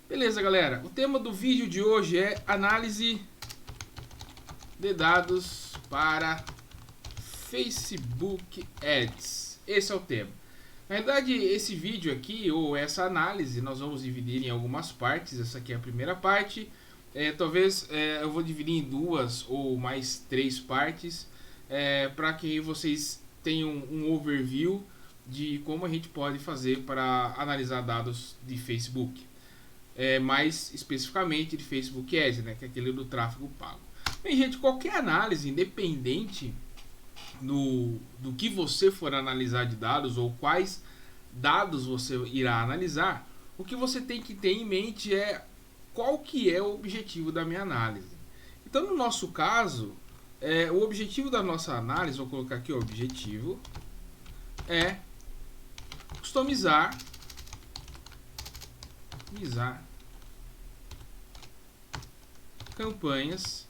Beleza, galera. O tema do vídeo de hoje é análise de dados para Facebook Ads. Esse é o tema. Na verdade, esse vídeo aqui, ou essa análise, nós vamos dividir em algumas partes. Essa aqui é a primeira parte. Talvez eu vou dividir em 2 ou mais 3 partes, para que vocês tenham um overview de como a gente pode fazer para analisar dados de Facebook. Mais especificamente de Facebook Ads, né, que é aquele do tráfego pago. Bem, gente, qualquer análise, independente do que você for analisar de dados ou quais dados você irá analisar, o que você tem que ter em mente é qual que é o objetivo da minha análise. Então, no nosso caso, o objetivo da nossa análise, vou colocar aqui o objetivo, é customizar campanhas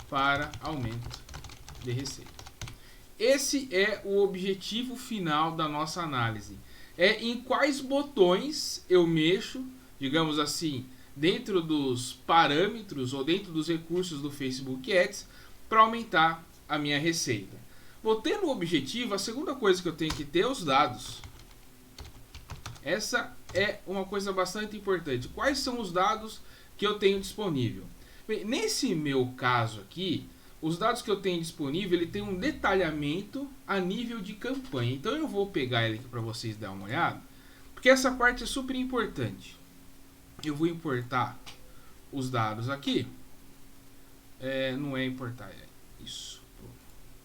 para aumento de receita. Esse é o objetivo final da nossa análise. É em quais botões eu mexo, digamos assim, dentro dos parâmetros ou dentro dos recursos do Facebook Ads para aumentar a minha receita. Vou ter no objetivo, a segunda coisa que eu tenho que ter é os dados. Essa é uma coisa bastante importante. Quais são os dados que eu tenho disponível? Bem, nesse meu caso aqui, os dados que eu tenho disponível, ele tem um detalhamento a nível de campanha. Então eu vou pegar ele aqui para vocês darem uma olhada, porque essa parte é super importante. Eu vou importar os dados aqui. Não é importar, é isso.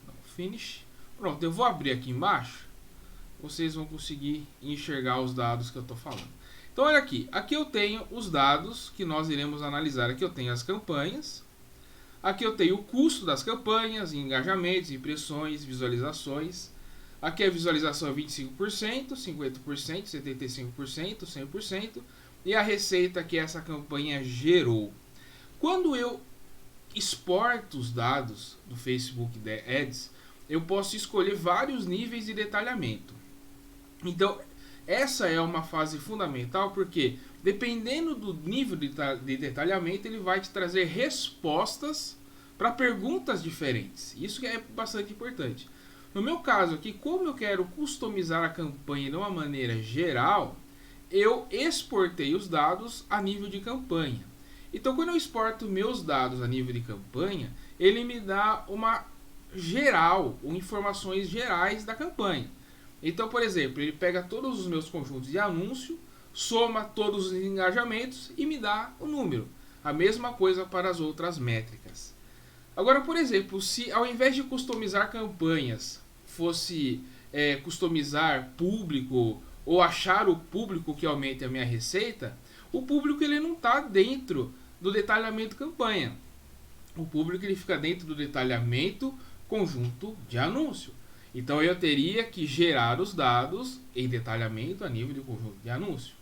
Não, finish. Pronto, eu vou abrir aqui embaixo. Vocês vão conseguir enxergar os dados que eu estou falando. Então olha aqui, aqui eu tenho os dados que nós iremos analisar. Aqui eu tenho as campanhas, aqui eu tenho o custo das campanhas, engajamentos, impressões, visualizações. Aqui a visualização é 25%, 50%, 75%, 100%. E a receita que essa campanha gerou. Quando eu exporto os dados do Facebook Ads, eu posso escolher vários níveis de detalhamento. Então, essa é uma fase fundamental, porque dependendo do nível de detalhamento, ele vai te trazer respostas para perguntas diferentes. Isso é bastante importante. No meu caso aqui, como eu quero customizar a campanha de uma maneira geral, eu exportei os dados a nível de campanha. Então, quando eu exporto meus dados a nível de campanha, ele me dá uma geral, ou informações gerais da campanha. Então, por exemplo, ele pega todos os meus conjuntos de anúncio, soma todos os engajamentos e me dá o número. A mesma coisa para as outras métricas. Agora, por exemplo, se ao invés de customizar campanhas, fosse customizar público ou achar o público que aumente a minha receita, o público ele não está dentro do detalhamento campanha. O público ele fica dentro do detalhamento conjunto de anúncio. Então eu teria que gerar os dados em detalhamento a nível de conjunto de anúncio.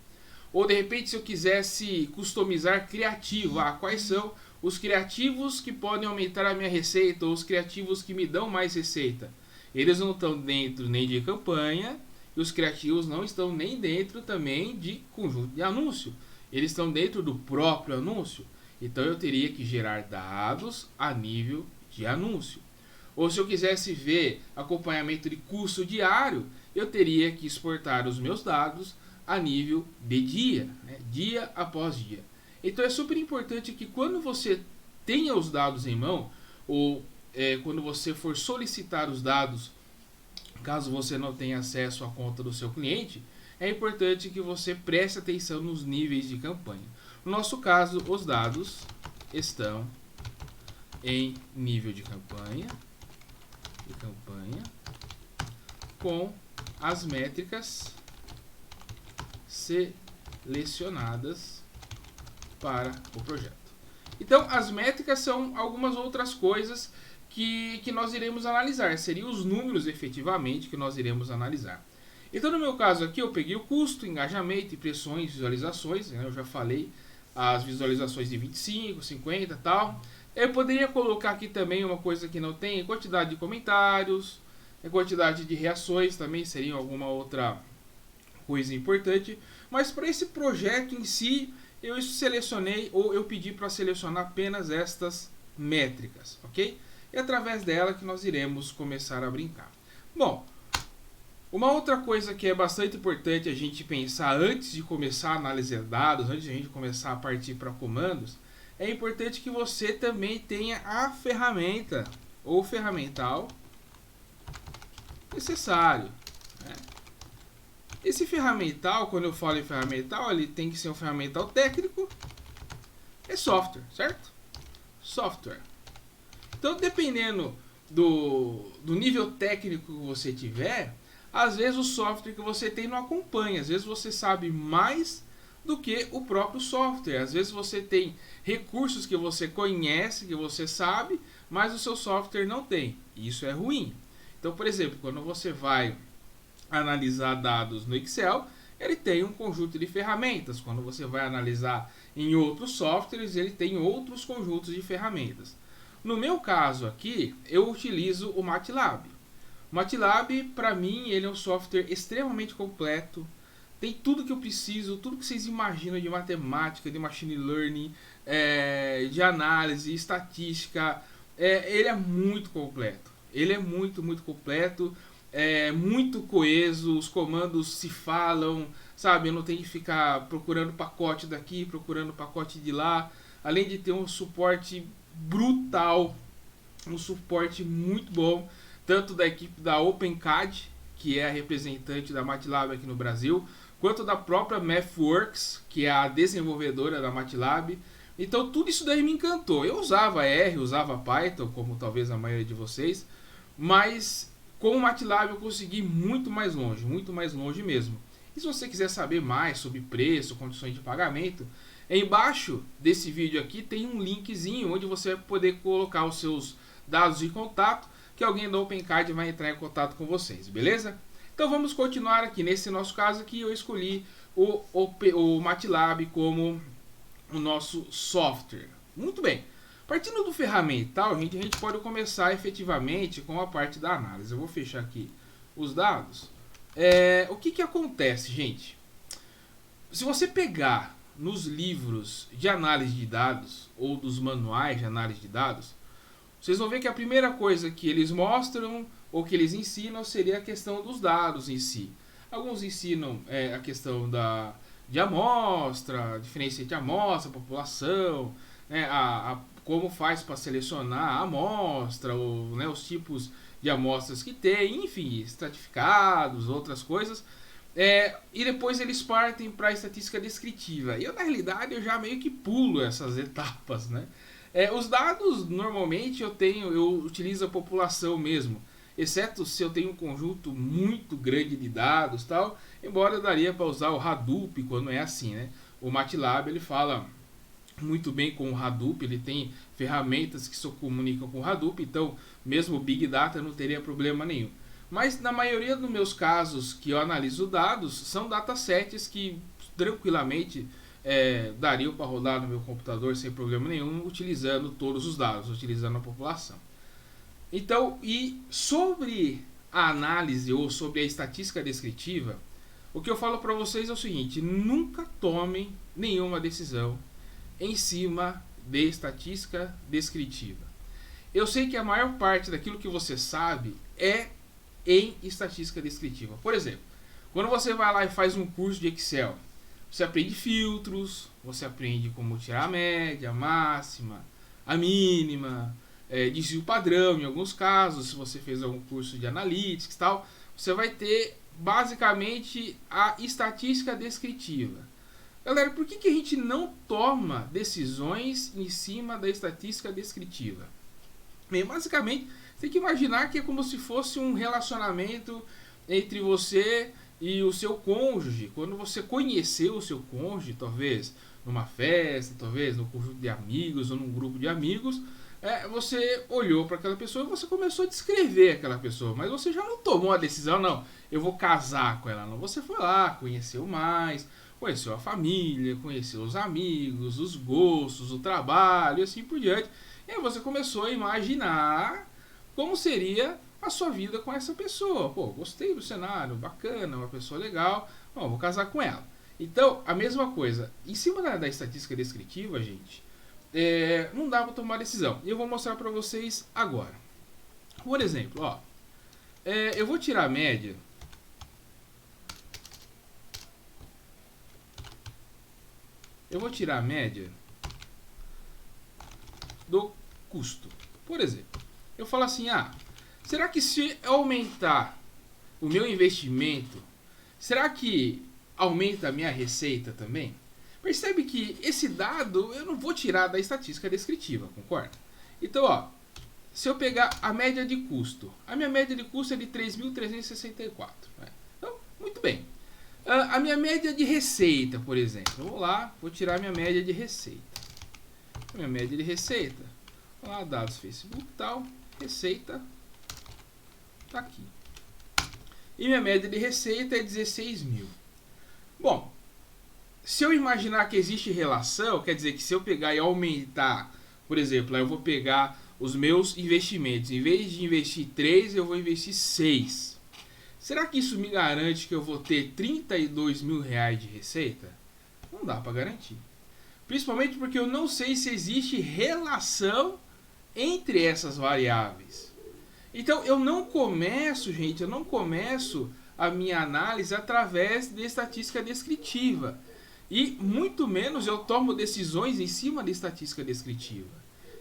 Ou de repente, se eu quisesse customizar criativo, quais são os criativos que podem aumentar a minha receita ou os criativos que me dão mais receita? Eles não estão dentro nem de campanha e os criativos não estão nem dentro também de conjunto de anúncio. Eles estão dentro do próprio anúncio. Então eu teria que gerar dados a nível de anúncio. Ou se eu quisesse ver acompanhamento de custo diário, eu teria que exportar os meus dados a nível de dia, né? Dia após dia. Então é super importante que quando você tenha os dados em mão, ou quando você for solicitar os dados, caso você não tenha acesso à conta do seu cliente, é importante que você preste atenção nos níveis de campanha. No nosso caso, os dados estão em nível de campanha, com as métricas selecionadas para o projeto. Então, as métricas são algumas outras coisas que nós iremos analisar. Seriam os números efetivamente que nós iremos analisar. Então, no meu caso aqui, eu peguei o custo, engajamento, impressões, visualizações. Né? Eu já falei as visualizações de 25, 50 e tal. Eu poderia colocar aqui também uma coisa que não tem, quantidade de comentários, quantidade de reações também seria alguma outra coisa importante. Mas para esse projeto em si, eu selecionei ou eu pedi para selecionar apenas estas métricas, ok? E através dela que nós iremos começar a brincar. Bom, uma outra coisa que é bastante importante a gente pensar antes de começar a analisar dados, antes de a gente começar a partir para comandos, é importante que você também tenha a ferramenta ou ferramental necessário. Né? Esse ferramental, quando eu falo em ferramental, ele tem que ser um ferramental técnico, é software, certo? Software. Então, dependendo do nível técnico que você tiver, às vezes o software que você tem não acompanha, às vezes você sabe mais do que o próprio software, às vezes você tem recursos que você conhece, que você sabe, mas o seu software não tem, e isso é ruim. Então, por exemplo, quando você vai analisar dados no Excel, ele tem um conjunto de ferramentas, quando você vai analisar em outros softwares, ele tem outros conjuntos de ferramentas. No meu caso aqui, eu utilizo o MATLAB. O MATLAB, para mim, ele é um software extremamente completo. Tem tudo que eu preciso, tudo que vocês imaginam de matemática, de machine learning, de análise, estatística. Ele é muito completo. Ele é muito completo, muito coeso, os comandos se falam, sabe? Eu não tenho que ficar procurando pacote daqui, procurando pacote de lá. Além de ter um suporte brutal, um suporte muito bom, tanto da equipe da OpenCAD, que é a representante da MATLAB aqui no Brasil, quanto da própria MathWorks, que é a desenvolvedora da MATLAB. Então tudo isso daí me encantou. Eu usava R, usava Python, como talvez a maioria de vocês, mas com o MATLAB eu consegui muito mais longe mesmo. E se você quiser saber mais sobre preço, condições de pagamento, embaixo desse vídeo aqui tem um linkzinho onde você vai poder colocar os seus dados de contato, que alguém da OpenCAD vai entrar em contato com vocês, beleza? Então vamos continuar aqui. Nesse nosso caso aqui eu escolhi o MATLAB como o nosso software. Muito bem. Partindo do ferramental, a gente pode começar efetivamente com a parte da análise. Eu vou fechar aqui os dados. O que acontece, gente? Se você pegar nos livros de análise de dados ou dos manuais de análise de dados, vocês vão ver que a primeira coisa que eles mostram ou que eles ensinam seria a questão dos dados em si. Alguns ensinam a questão de amostra, diferença entre amostra, população, como faz para selecionar a amostra, ou, os tipos de amostras que tem, enfim, estratificados, outras coisas. E depois eles partem para a estatística descritiva. E eu, na realidade, eu já meio que pulo essas etapas, né? Os dados, normalmente, eu utilizo a população mesmo, exceto se eu tenho um conjunto muito grande de dados, tal, embora eu daria para usar o Hadoop quando é assim, né? O MATLAB, ele fala muito bem com o Hadoop, ele tem ferramentas que se comunicam com o Hadoop, então mesmo o Big Data não teria problema nenhum. Mas na maioria dos meus casos que eu analiso dados, são datasets que tranquilamente dariam para rodar no meu computador sem problema nenhum, utilizando todos os dados, utilizando a população. Então, e sobre a análise ou sobre a estatística descritiva, o que eu falo para vocês é o seguinte: nunca tomem nenhuma decisão em cima de estatística descritiva. Eu sei que a maior parte daquilo que você sabe é em estatística descritiva. Por exemplo, quando você vai lá e faz um curso de Excel, você aprende filtros, você aprende como tirar a média, a máxima, a mínima, desvio padrão em alguns casos. Se você fez algum curso de Analytics e tal, você vai ter basicamente a estatística descritiva. Galera, por que a gente não toma decisões em cima da estatística descritiva? Bem, basicamente, você tem que imaginar que é como se fosse um relacionamento entre você e o seu cônjuge. Quando você conheceu o seu cônjuge, talvez numa festa, talvez num conjunto de amigos ou num grupo de amigos, você olhou para aquela pessoa e você começou a descrever aquela pessoa, mas você já não tomou a decisão, não, eu vou casar com ela, não. Você foi lá, conheceu mais, conheceu a família, conheceu os amigos, os gostos, o trabalho e assim por diante. E aí você começou a imaginar como seria a sua vida com essa pessoa. Pô, gostei do cenário, bacana, uma pessoa legal, bom, vou casar com ela. Então, a mesma coisa. Em cima da estatística descritiva, gente, não dá para tomar decisão. E eu vou mostrar para vocês agora. Por exemplo, ó, eu vou tirar a média. Eu vou tirar a média do custo. Por exemplo, eu falo assim, será que se aumentar o meu investimento, será que aumenta a minha receita também? Percebe que esse dado eu não vou tirar da estatística descritiva, concorda? Então, ó, se eu pegar a média de custo, a minha média de custo é de 3.364. Né? Então, muito bem. A minha média de receita, por exemplo. Vou lá, vou tirar a minha média de receita. Minha média de receita. Vou lá, dados Facebook tal, receita. Tá aqui. E minha média de receita é 16 mil. Bom, se eu imaginar que existe relação, quer dizer que se eu pegar e aumentar, por exemplo, eu vou pegar os meus investimentos. Em vez de investir 3, eu vou investir 6. Será que isso me garante que eu vou ter 32 mil reais de receita? Não dá para garantir. Principalmente porque eu não sei se existe relação entre essas variáveis. Então eu não começo, gente, a minha análise através de estatística descritiva. E muito menos eu tomo decisões em cima de estatística descritiva.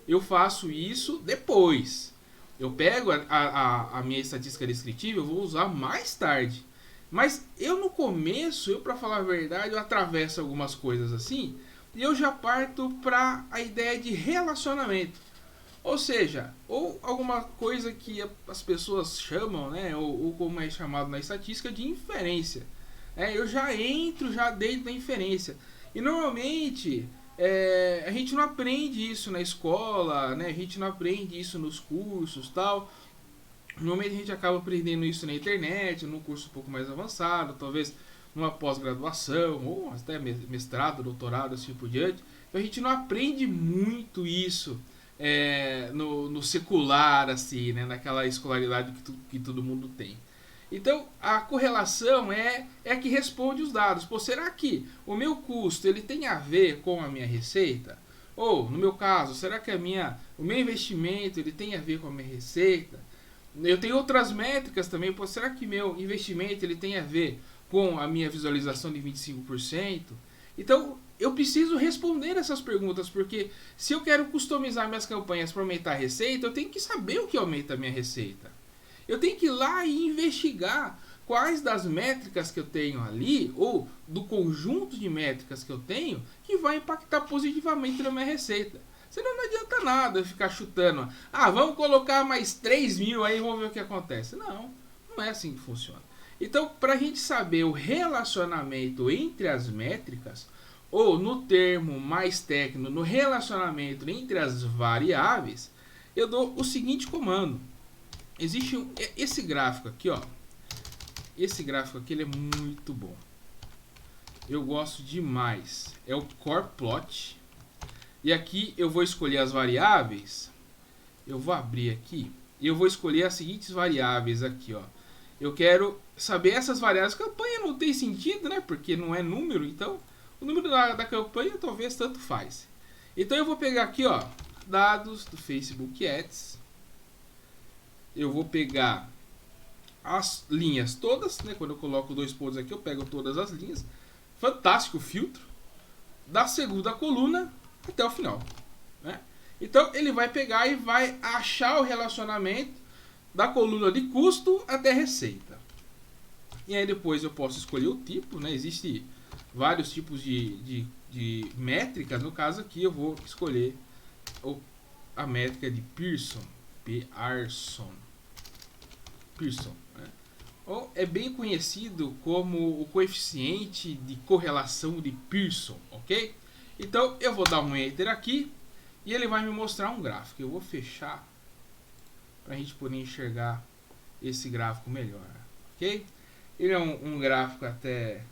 Eu faço isso depois. Eu pego a minha estatística descritiva, eu vou usar mais tarde. Mas eu no começo, para falar a verdade, eu atravesso algumas coisas assim e eu já parto para a ideia de relacionamento. Ou seja, ou alguma coisa que as pessoas chamam, né, ou como é chamado na estatística, de inferência. Eu já entro já dentro da inferência. E normalmente a gente não aprende isso na escola, né? A gente não aprende isso nos cursos tal. Normalmente a gente acaba aprendendo isso na internet, num curso um pouco mais avançado, talvez numa pós-graduação, ou até mestrado, doutorado, assim por diante. Então a gente não aprende muito isso no secular, assim, né? Naquela escolaridade que todo mundo tem. Então, a correlação é a que responde os dados. Pô, será que o meu custo ele tem a ver com a minha receita? Ou, no meu caso, será que o meu investimento ele tem a ver com a minha receita? Eu tenho outras métricas também. Pô, será que meu investimento ele tem a ver com a minha visualização de 25%? Então, eu preciso responder essas perguntas, porque se eu quero customizar minhas campanhas para aumentar a receita, eu tenho que saber o que aumenta a minha receita. Eu tenho que ir lá e investigar quais das métricas que eu tenho ali, ou do conjunto de métricas que eu tenho, que vai impactar positivamente na minha receita. Senão não adianta nada eu ficar chutando. Vamos colocar mais 3 mil aí e vamos ver o que acontece. Não é assim que funciona. Então, para a gente saber o relacionamento entre as métricas, ou no termo mais técnico, no relacionamento entre as variáveis, eu dou o seguinte comando. Existe esse gráfico aqui, ó. Esse gráfico aqui ele é muito bom. Eu gosto demais. É o Core Plot. E aqui eu vou escolher as variáveis. Eu vou abrir aqui e eu vou escolher as seguintes variáveis aqui, ó. Eu quero saber essas variáveis. Campanha não tem sentido, né? Porque não é número, então o número da campanha talvez tanto faz. Então eu vou pegar aqui, ó, dados do Facebook Ads. Eu vou pegar as linhas todas, né? Quando eu coloco 2 pontos aqui, eu pego todas as linhas. Fantástico filtro. Da segunda coluna até o final, né? Então ele vai pegar e vai achar o relacionamento da coluna de custo até receita. E aí depois eu posso escolher o tipo, né? Existem vários tipos de métricas. No caso aqui eu vou escolher a métrica de Pearson. Pearson, né? Ou é bem conhecido como o coeficiente de correlação de Pearson, ok? Então eu vou dar um Enter aqui e ele vai me mostrar um gráfico. Eu vou fechar para a gente poder enxergar esse gráfico melhor, ok? Ele é um gráfico até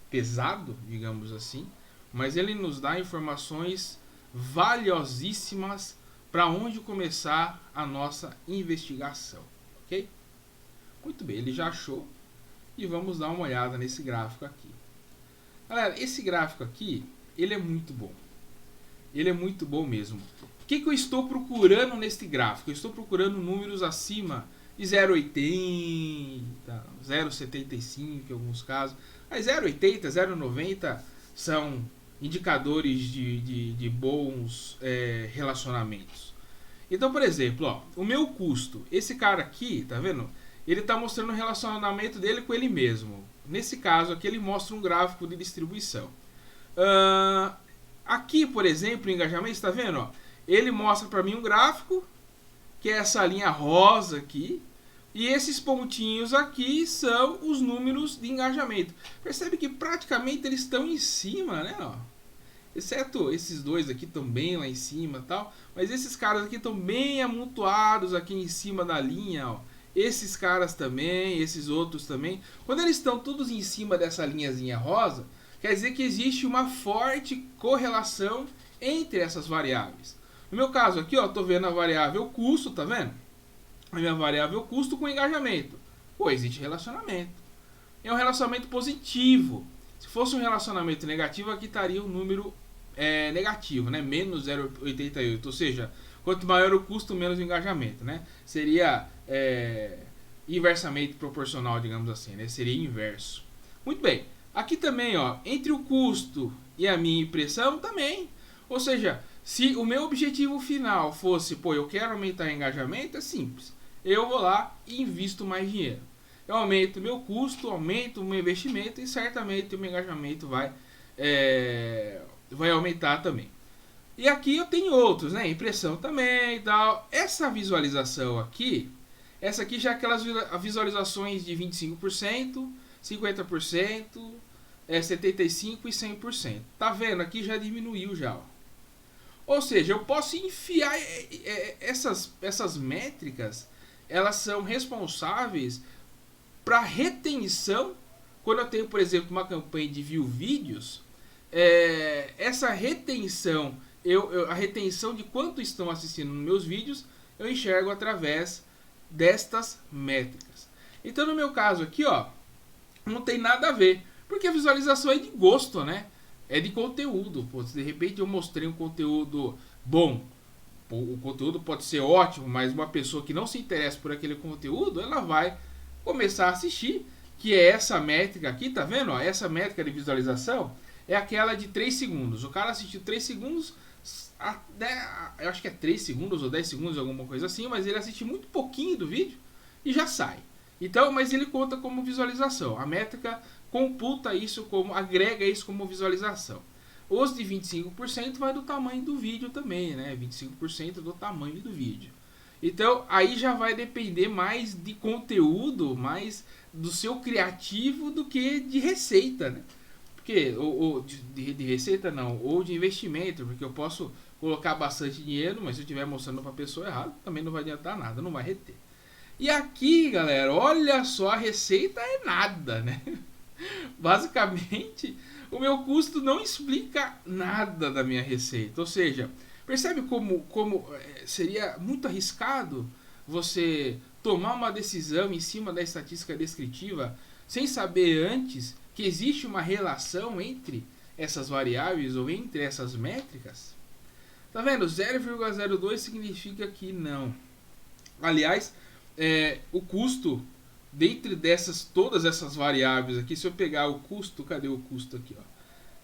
pesado, digamos assim, mas ele nos dá informações valiosíssimas para onde começar a nossa investigação, ok? Muito bem, ele já achou e vamos dar uma olhada nesse gráfico aqui. Galera, esse gráfico aqui, ele é muito bom. Ele é muito bom mesmo. O que eu estou procurando neste gráfico? Eu estou procurando números acima de 0,80, 0,75 em alguns casos. Mas 0,80, 0,90 são indicadores de bons relacionamentos. Então, por exemplo, ó, o meu custo, esse cara aqui, tá vendo? Ele está mostrando o relacionamento dele com ele mesmo. Nesse caso aqui, ele mostra um gráfico de distribuição. Aqui, por exemplo, o engajamento, está vendo? Ó, ele mostra para mim um gráfico, que é essa linha rosa aqui, e esses pontinhos aqui são os números de engajamento. Percebe que praticamente eles estão em cima, né? Ó. Exceto esses dois aqui estão bem lá em cima, tal, mas esses caras aqui estão bem amontoados aqui em cima da linha, ó. Esses caras também, esses outros também. Quando eles estão todos em cima dessa linhazinha rosa, quer dizer que existe uma forte correlação entre essas variáveis. No meu caso aqui, ó, tô vendo a variável custo, tá vendo? A minha variável custo com engajamento. Pô, existe relacionamento. É um relacionamento positivo. Se fosse um relacionamento negativo, aqui estaria um número negativo, né? Menos 0,88. Ou seja, quanto maior o custo, menos o engajamento, né? Seria inversamente proporcional, digamos assim, né? Seria inverso. Muito bem. Aqui também, ó, entre o custo e a minha impressão também. Ou seja, se o meu objetivo final fosse, pô, eu quero aumentar o engajamento, é simples. Eu vou lá e invisto mais dinheiro. Eu aumento o meu custo, aumento o meu investimento e certamente o meu engajamento vai aumentar também. E aqui eu tenho outros, né? Impressão também e tal. Essa visualização aqui, essa aqui já é aquelas visualizações de 25%, 50%, 75% e 100%. Tá vendo? Aqui já diminuiu já, ó. Ou seja, eu posso enfiar essas métricas, elas são responsáveis para retenção. Quando eu tenho, por exemplo, uma campanha de view vídeos, essa retenção, a retenção de quanto estão assistindo nos meus vídeos, eu enxergo através destas métricas. Então, no meu caso aqui, ó, não tem nada a ver, porque a visualização é de gosto, né? É de conteúdo. Pô, se de repente eu mostrei um conteúdo bom, o conteúdo pode ser ótimo, mas uma pessoa que não se interessa por aquele conteúdo, ela vai começar a assistir, que é essa métrica aqui, tá vendo? Ó, essa métrica de visualização é aquela de 3 segundos. O cara assistiu 3 segundos, eu acho que é 3 segundos ou 10 segundos, alguma coisa assim, mas ele assiste muito pouquinho do vídeo e já sai. Então, mas ele conta como visualização. A métrica computa isso como, agrega isso como visualização. Os de 25% vai do tamanho do vídeo também, né? 25% do tamanho do vídeo. Então, aí já vai depender mais de conteúdo, mais do seu criativo do que de receita, né? Porque, ou de receita não, ou de investimento, porque eu posso colocar bastante dinheiro, mas se eu estiver mostrando para a pessoa errada, também não vai adiantar nada, não vai reter. E aqui, galera, olha só, a receita é nada, né? Basicamente, o meu custo não explica nada da minha receita. Ou seja, percebe como seria muito arriscado você tomar uma decisão em cima da estatística descritiva sem saber antes que existe uma relação entre essas variáveis ou entre essas métricas? Tá vendo? 0,02 significa que não. Aliás, o custo, dentre todas essas variáveis aqui, se eu pegar o custo, cadê o custo aqui, ó?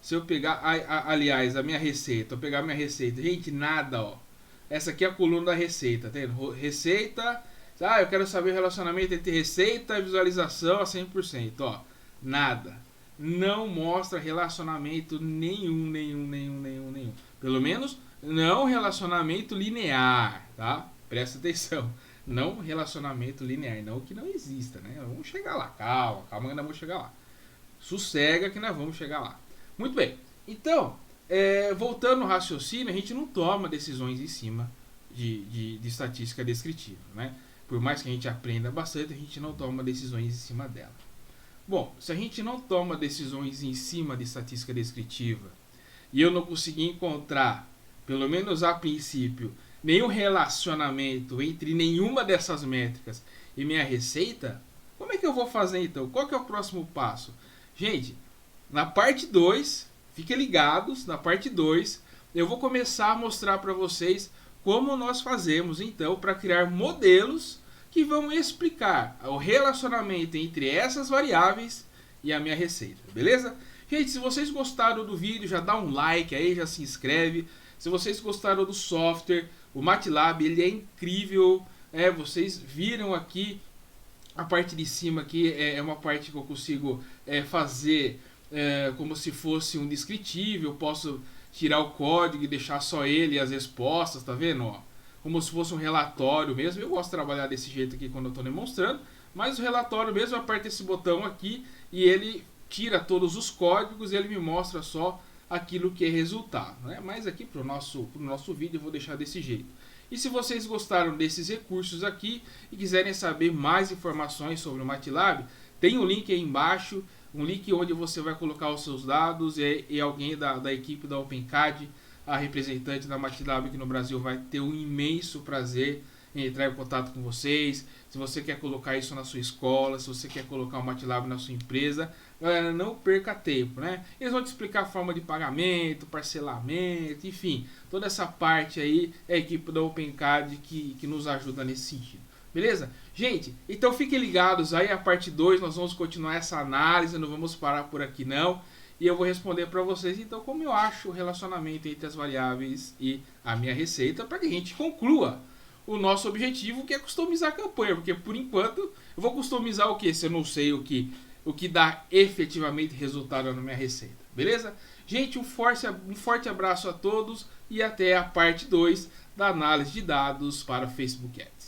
Se eu pegar, aliás, a minha receita, eu pegar minha receita, gente, nada, ó. Essa aqui é a coluna da receita, tá vendo? Receita, eu quero saber o relacionamento entre receita e visualização a 100%, ó. Nada. Não mostra relacionamento nenhum. Pelo menos, não relacionamento linear, tá? Presta atenção. Não relacionamento linear, não que não exista, né? Vamos chegar lá, calma que nós vamos chegar lá. Sossega que nós vamos chegar lá. Muito bem, então, voltando ao raciocínio, a gente não toma decisões em cima de estatística descritiva, né? Por mais que a gente aprenda bastante, a gente não toma decisões em cima dela. Bom, se a gente não toma decisões em cima de estatística descritiva e eu não conseguir encontrar, pelo menos a princípio, nenhum relacionamento entre nenhuma dessas métricas e minha receita, como é que eu vou fazer então? Qual que é o próximo passo? Gente, Na parte 2, fiquem ligados, na parte 2, eu vou começar a mostrar para vocês como nós fazemos então para criar modelos que vão explicar o relacionamento entre essas variáveis e a minha receita, beleza? Gente, se vocês gostaram do vídeo, já dá um like aí, já se inscreve. Se vocês gostaram do software, o MATLAB, ele é incrível. Vocês viram aqui a parte de cima aqui, é uma parte que eu consigo fazer como se fosse um descritivo. Eu posso tirar o código e deixar só ele e as respostas, tá vendo? Ó, como se fosse um relatório mesmo. Eu gosto de trabalhar desse jeito aqui quando eu estou demonstrando. Mas o relatório mesmo, eu aperto esse botão aqui e ele tira todos os códigos e ele me mostra só aquilo que é resultado, né? Mas aqui para o nosso vídeo eu vou deixar desse jeito. E se vocês gostaram desses recursos aqui e quiserem saber mais informações sobre o MATLAB, tem um link aí embaixo, um link onde você vai colocar os seus dados e alguém da equipe da OpenCAD, a representante da MATLAB aqui no Brasil, vai ter um imenso prazer em entrar em contato com vocês. Se você quer colocar isso na sua escola, se você quer colocar o MATLAB na sua empresa, galera, não perca tempo, né? Eles vão te explicar a forma de pagamento, parcelamento, enfim, toda essa parte aí é a equipe da OpenCAD que nos ajuda nesse sentido. Beleza? Gente, então fiquem ligados aí, a parte 2 nós vamos continuar essa análise, não vamos parar por aqui não. E eu vou responder para vocês então como eu acho o relacionamento entre as variáveis e a minha receita, para que a gente conclua o nosso objetivo, que é customizar a campanha, porque por enquanto eu vou customizar o que se eu não sei o que dá efetivamente resultado na minha receita, beleza? Gente, um forte abraço a todos e até a parte 2 da análise de dados para Facebook Ads.